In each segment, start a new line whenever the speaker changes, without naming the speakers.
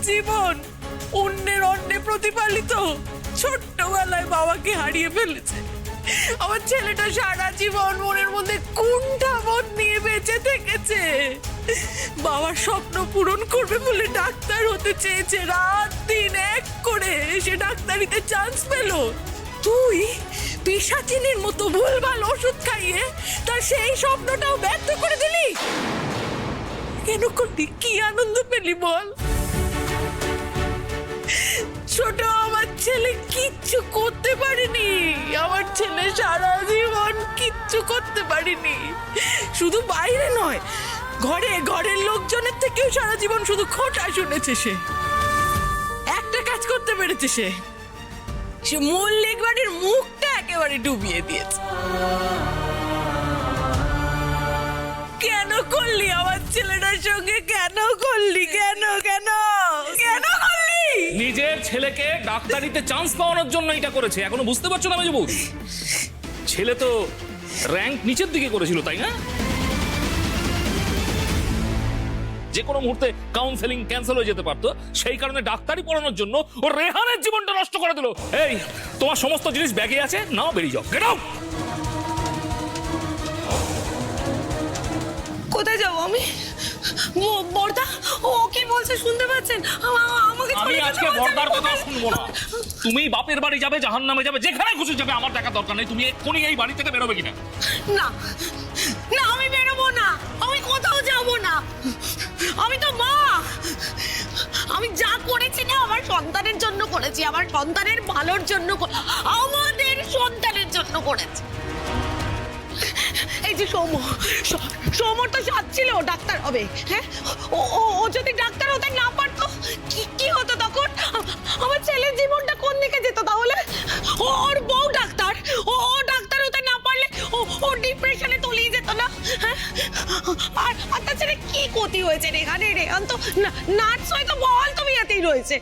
জীবন অন্যের অন্যে প্রতিপালিত। ছোট্টবেলায় বাবাকে হারিয়ে ফেলেছে। আমার ছেলেটা সারা জীবন মনের মধ্যে কুণ্ঠাবোধ নিয়ে বেঁচে থেকেছে। বাবার স্বপ্ন পূরণ করবে বলে ডাক্তার হতে চেয়েছে, রাত দিন এক করে সে ডাক্তারিতে চান্স পেল। তুই পিশাচিনীর মতো ভুলভাল ওষুধ খাইয়ে তার সেই স্বপ্নটাও ব্যর্থ করে দিলি। কেন করলি? কি আনন্দ পেলি বল? ছোট আমার ছেলে কিচ্ছু করতে পারেনি। আমার ছেলে সারা জীবন কিচ্ছু করতে পারেনি। শুধু বাইরে নয়, ঘরের লোকজনের থেকেও সারা জীবন শুধু খোঁটা শুনেছে। সে একটা কাজ করতে পেরেছে, সে মল্লিক বাড়ির মুখটা একেবারে ডুবিয়ে দিয়েছে। কেন করলি আমার ছেলেটার সঙ্গে? কেন করলি? কেন কেন কেন করলি?
নিজের ছেলেকে ডাক্তারিতে চান্স পাওয়ানোর জন্য এটা করেছে। এখনো বুঝতে পারছো না মেজবু? ছেলে তো র্যাঙ্ক নিচের দিকে করেছিল, তাই না? যে কোনো মুহূর্তে কাউন্সেলিং ক্যান্সেল হয়ে যেতে পারতো। সেই কারণে ডাক্তারি পড়ানোর জন্য ও রেহানের জীবনটা নষ্ট করে দিল। এই, তোমার সমস্ত জিনিস ব্যাগে আছে, নাও বেরিয়ে যাও। Get out.
কোথায় যাবো আমি? বর্দা, ও কি বলছে শুনতে পাচ্ছেন?
আমি আজকে বর্দার কথা শুনবো না। তুমি বাপের বাড়ি যাবে, জাহান্নামে যাবে, যেখানে খুশি যাবে, আমার দেখা দরকার নেই। তুমি এক্ষুনি এই বাড়ি থেকে বেরোবে কিনা?
না না, আমি বেরোবো না। আমি কোথাও যাবো না। আমি তো মা। আমি যা করেছি না আমার সন্তানের জন্য করেছি, আমার সন্তানের ভালোর জন্য, আমাদের সন্তানের জন্য করেছি। এই যে সৌমর তো সাথ ছিল ডাক্তার হবে। হ্যাঁ, ও যদি ডাক্তার হতে না পারতো কি হতো তখন? আমার ছেলের জীবনটা কোন দিকে যেত তাহলে? ওর বউ ডাক্তার, ও ডাক্তার হতে না পারলে ও ডিপ্রেশনে তলিয়ে যেত না? হ্যাঁ, আর তাছাড়া কি ক্ষতি হয়েছে রেহানের? রেহান তো নার্স হয়তো বহাল তবিয়াতেই রয়েছে।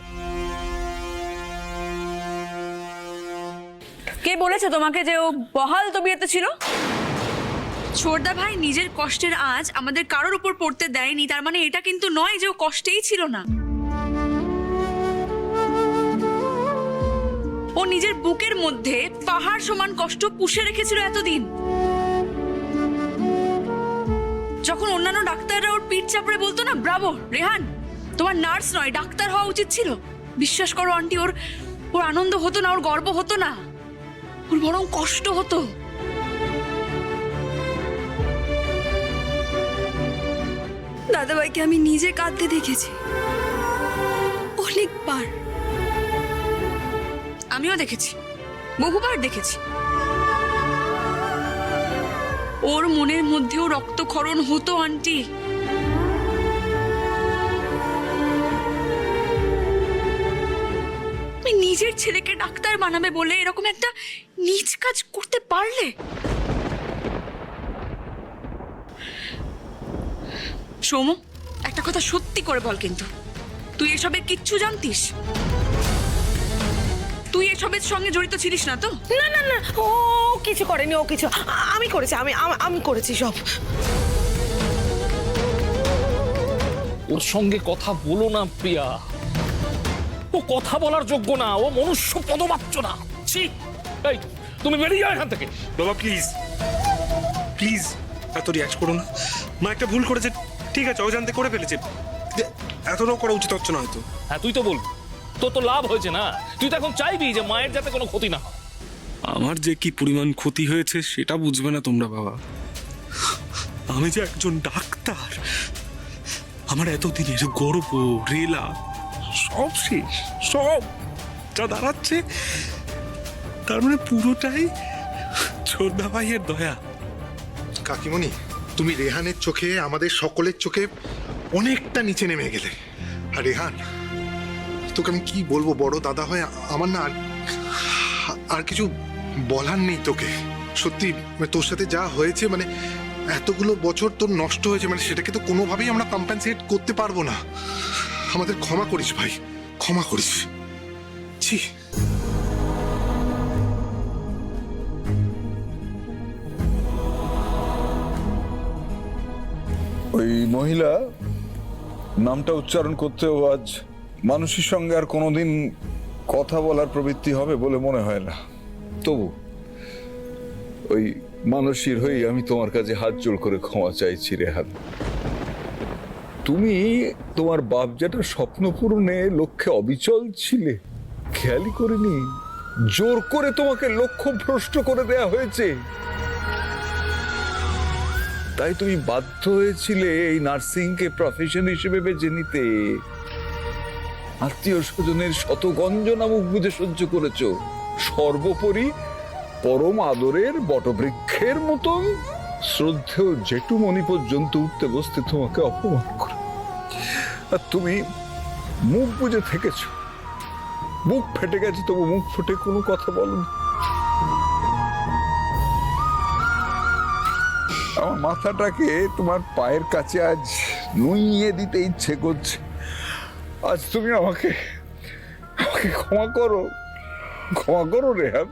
কে বলেছে তোমাকে যে ও বহাল তবিয়তে ছিল? ছোটদা ভাই নিজের কষ্টের আঁচ আমাদের কারোর উপর পড়তে দেয়নি, তার মানে এটা কিন্তু নয় যে ও কষ্টেই ছিল না। ও নিজের বুকের মধ্যে পাহাড় সমান কষ্ট পুষে রেখেছিল এতদিন। যখন অন্যান্য ডাক্তাররা ওর পিঠ চাপড়ে বলতো না, ব্রাভো রেহান, তোমার নার্স নয় ডাক্তার হওয়া উচিত ছিল, বিশ্বাস করো আন্টি, ওর আনন্দ হতো না, ওর গর্ব হতো না, ওর বরং কষ্ট হতো। দাদাভাইকে আমি নিজে কাঁদতে দেখেছি অনেকবার। আমিও দেখেছি, বহুবার দেখেছি। ওর মনের মধ্যেও রক্তক্ষরণ হতো আন্টি। নিজের ছেলেকে ডাক্তার বানাবে বলে এরকম একটা নীচ কাজ করতে পারলে? সৌম, একটা কথা সত্যি করে বল, কিন্তু তুই এসবের কিচ্ছু জানতিস? তুই এসবের সঙ্গে জড়িত ছিলিস না তো?
না না না, ও কিছু করেনি, ও কিছু আমি করেছি, আমি করেছি সব।
ওর সঙ্গে কথা বলো না প্রিয়া, ও কথা বলার যোগ্য না, ও মনুষ্য পদমাত্র না। ছি, এই তুমি বেরিয়ে যাও এখান থেকে।
বাবা প্লিজ প্লিজ এত রিয়াক্ট করো না। মা একটা ভুল করেছে, ঠিক আছে, অজান্তে করে ফেলেছে, এতটাও করা উচিত হচ্ছে না হয়তো।
হ্যাঁ, তুই তো বলবি, তোর তো লাভ হয়েছে না। তুই তো এখন চাইবি যে মায়ের যাতে কোনো ক্ষতি না হয়।
আমার যে কি পরিমাণ ক্ষতি হয়েছে সেটা বুঝবে না তোমরা বাবা। আমি যে একজন ডাক্তার, আমার এতদিনের গর্ব রেলা সব শেষ, সব যা দাঁড়াচ্ছে তার মানে পুরোটাই ছোটদা ভাইয়ের দয়া।
কাকিমণি, তুমি রেহানের চোখে আমাদের সকলের চোখে অনেকটা নিচে নেমে গেলে। আর রেহান, তোকে আমি কি বলবো, বড় দাদা হয় আমার না আর কিছু বলার নেই তোকে। সত্যি তোর সাথে যা হয়েছে, মানে এতগুলো বছর তোর নষ্ট হয়েছে, মানে সেটাকে তো কোনোভাবেই আমরা কম্পেনসেট করতে পারবো না। আমাদের ক্ষমা করিস ভাই, ক্ষমা করিস। ছি,
ওই মহিলা নামটা উচ্চারণ করতেও আজ মানুষের সঙ্গে আর কোনোদিন কথা বলার প্রবৃত্তি হবে বলে মনে হয় না। তবু ওই মানুষের হয়ে আমি তোমার কাছে হাত জোড় করে ক্ষমা চাইছি রেহান। তুমি তোমার বাপ যেটার স্বপ্ন পূরণে লক্ষ্যে অবিচল ছিলে, খেয়ালই করিনি জোর করে তোমাকে লক্ষ্য ভ্রষ্ট করে দেয়া হয়েছে। তাই তুমি বাধ্য হয়েছিলে এই নার্সিংকে প্রফেশন হিসেবে বেছে নিতে। আত্মীয় স্বজনের শত গঞ্জনা মুখ বুঝে সহ্য করেছো। সর্বোপরি পরম আদরের বটবৃক্ষের মতন শ্রদ্ধেয় জেঠুমণি পর্যন্ত উঠতে বসতে তোমাকে অপমান করে, আর তুমি মুখ বুঝে থেকেছো। বুক ফেটে গেছে তবু মুখ ফুটে কোনো কথা বলনি। আমার মাথাটাকে তোমার পায়ের কাছে আজ নুইয়ে দিতে ইচ্ছে করছে। আজ তুমি আমাকে ক্ষমা করো, ক্ষমা করো রেহান।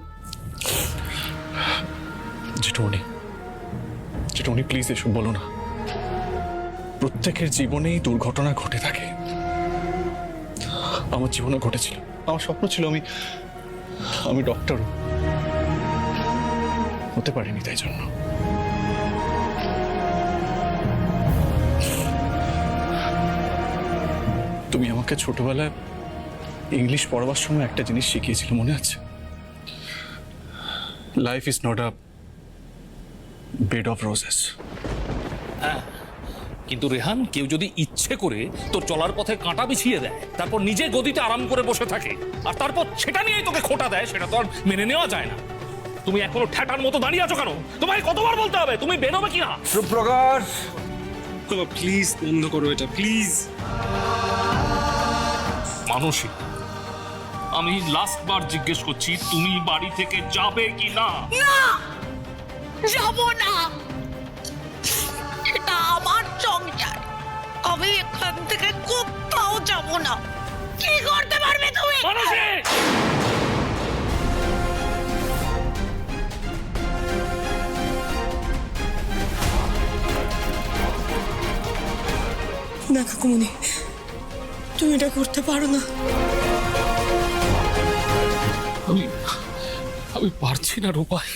জেঠুমনি প্লিজ এসব বলো না। প্রত্যেকের জীবনেই দুর্ঘটনা ঘটে থাকে। আমার জীবনে ঘটেছিল। আমার স্বপ্ন ছিল আমি ডক্টর হতে পারিনি, তাই জন্য। তুমি আমাকে ছোটবেলায় ইংলিশ পড়াবার সময় একটা জিনিস শিখিয়েছিলে, মনে আছে? Life is not a bed of roses. কিন্তু রেহান, কেউ যদি ইচ্ছে করে তোর চলার পথে কাঁটা বিছিয়ে দেয়, তারপর নিজে গদিতে আরাম করে বসে থাকে, আর তারপর সেটা নিয়েই তোকে খোঁটা দেয়, সেটা তো আর মেনে নেওয়া যায় না। তুমি এখনো ঠ্যাটার মতো দাঁড়িয়ে আছো কেন? তোমায় কতবার বলতে হবে তুমি বেরোবে কিনা?
সুপ্রকাশ,
বাবা প্লিজ বন্ধ করো এটা, প্লিজ।
মানসী, আমি লাস্ট বার জিজ্ঞেস করছি, তুমি বাড়ি থেকে যাবে কি না?
যাব না, এটা আমার সংসার, আমি এখান থেকে কোথাও যাব না। কি করতে পারবে তুমি?
মানসী!
না কাকুমনি, তুমি এটা করতে পারো না।
আমি পারছি না রূপাই,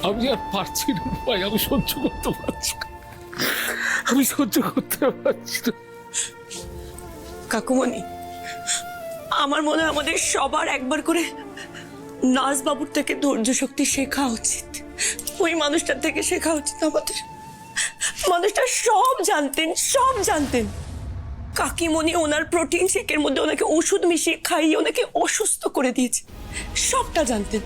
আমি আর পারছি না রূপাই, আমি সহ্য করতে পারছি না, আমি সহ্য করতে পারছি না।
কাকুমনি, আমার মনে হয় আমাদের সবার একবার করে নার্স বাবুর থেকে ধৈর্য শক্তি শেখা উচিত। ওই মানুষটার থেকে শেখা উচিত আমাদের। মানুষটা সব জানতেন। কাকিমণি ওনার প্রোটিন শেকের মধ্যে ওনাকে ওষুধ মিশিয়ে খাইয়ে ওনাকে অসুস্থ করে দিয়েছে, সবটা জানতেন।